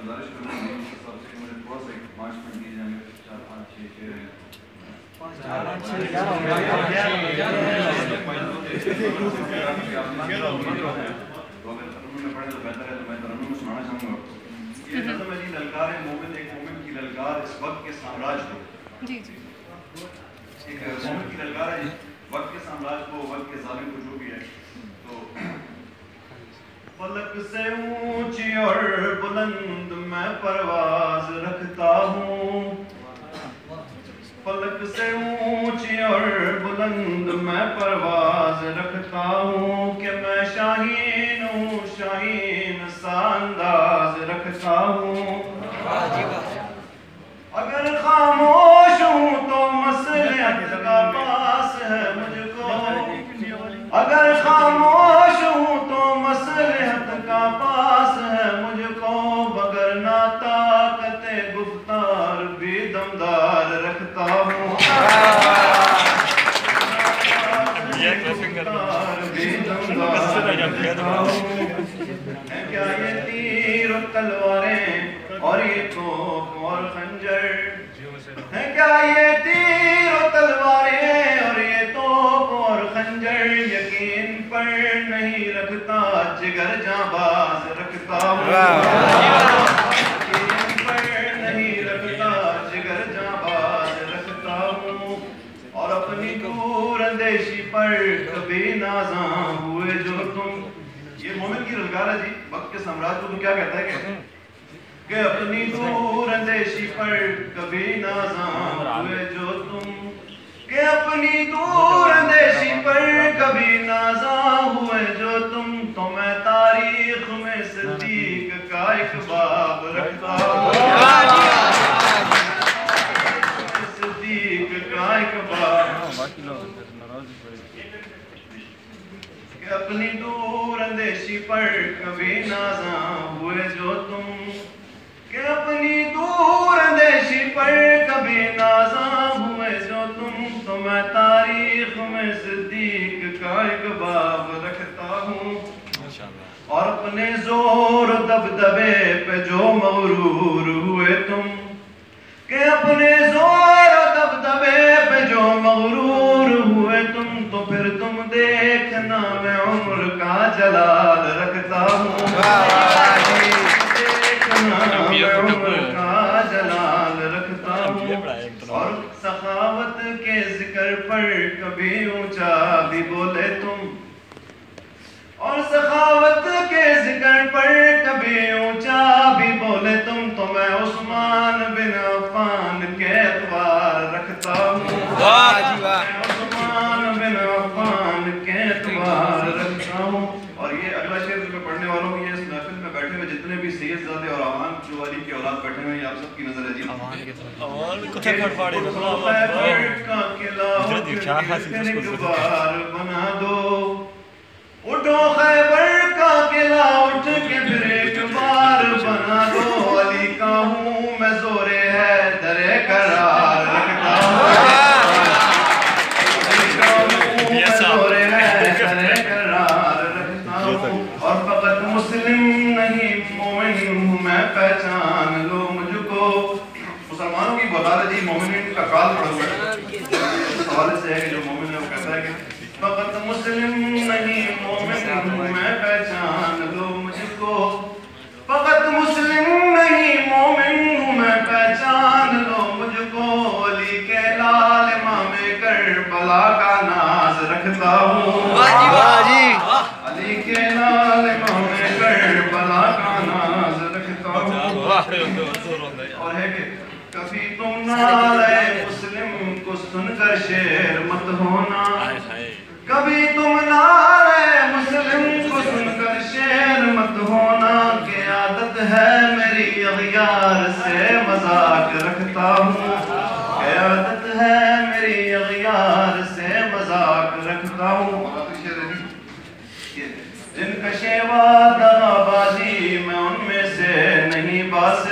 گزارش کروں گا صاحب سے کہ مجھے تھوڑا سا 5 منٹ دیجیے ہمیں 4 5 6 تو اگر ترنم میں پڑھے تو بہتر ہے. تو میں ترنم میں سنانا چاہوں گا. یہ نظم ہے جی للکار مومن، ایک مومن کی للکار اس وقت کے سامراج کو. جی جی ایک مومن کی للکار ہے وقت کے سامراج کو، وقت کے ظالم کو، جو بھی ہے. تو فلک سے اونچی اور بلند میں پرواز رکھتا ہوں، فلک سے اونچی اور بلند میں پرواز رکھتا ہوں کہ میں شاہین ہوں، شاہین سا انداز رکھتا ہوں. اگر خاموش ہوں تو مصلحت کا پاس ہے مجھ کو، اگر خاموش ہوں تو مصلحت کا پاس ہے مجھ کو، وگرنہ طاقت گفتار بھی دمدار رکھتا ہوں. ہے کیا یہ تیر و تلواریں اور یہ توپ اور خنجر، ہے کیا یہ تیر و تلواریں اور یہ توپ اور خنجر، یقین پر نہیں رکھتا جگر جاں باز رکھتا ہوں، یقین پر نہیں رکھتا جگر جاں باز رکھتا ہوں. اور اپنی دور اندیشی پر کبھی نازاں ہوئے جو تم. یہ مومن کی للکار ہے جی وقت کے سامراج کو. تو کیا کہتا ہے کہ اپنی دور اندیشی پر کبھی نازاں ہوئے جو تم، کہ اپنی دور اندیشی پر کبھی نازاں ہوئے جو تم، تو میں تاریخ میں صدیق کا ایک باب رکھتا ہوں، صدیق کا ایک باب. کہ اپنی دور اندیشی پر کبھی نازاں ہوئے جو تم، کہ اپنی دور اندیشی پر کبھی نازاں ہوئے جو تم، تو میں تاریخ میں صدیق کا ایک باب رکھتا ہوں. اور اپنے زور دبدبے پہ جو مغرور ہوئے تم، کہ اپنے زور دبدبے پہ جو مغرور ہوئے تم، تو پھر تم دیکھنا میں عمر کا جلال رکھتا ہوں، دیکھنا میں عمر کا جلال رکھتا ہوں. اور سخاوت کے ذکر پر کبھی اونچا بھی بولے تم، اور سخاوت کے ذکر پر کبھی اونچا بھی بولے تم، تو میں عثمان بن عفان کے اعتبار رکھتا ہوں، عثمان بن عفان کے اعتبار رکھتا ہوں. اور یہ اگلا شعر جو میں پڑھنے والوں کی اس محفل میں بیٹھے ہوئے جتنے بھی سید زادے اور عوام جو علی کی اولاد بیٹھے ہوئے ہیں، آپ سب کی نظر ہے جی. بنا دو، اٹھو خیبر کا قلعہ اٹھ کے پھر ایک بار بنا دو، علی کا ہوں میں زور ہے در قرار رکھتا ہوں، علی کا ہوں میں زور ہے در قرار رکھتا ہوں. اور فقط مسلم نہیں مومن ہوں میں، پہچان لو مجھ کو. مسلمانوں کی بغال جی مومنین کا کال پڑھا ہوا ہے. اس حوالے سے ہے کہ جو مومن ہے وہ کہتا ہے کہ فقط مسلم نہیں مومن ہوں میں، پہچان لو مجھ کو، فقط مسلم نہیں مومن ہوں میں، پہچان لو مجھ کو. علی کے لال امام کربلا کا ناز رکھتا ہوں، علی کے لال امام کربلا کا ناز رکھتا ہوں. اور ہے کہ کبھی تم نعرہ مسلم کو سن کر شیر مت ہونا، کبھی تم نعرہ مسلم کو سن کر شیر مت ہونا، کہ عادت ہے میری اغیار سے مذاق رکھتا ہوں، کہ عادت ہے میری اغیار سے مذاق رکھتا ہوں. جن کا شیوا دغا بازی میں ان میں سے نہیں باز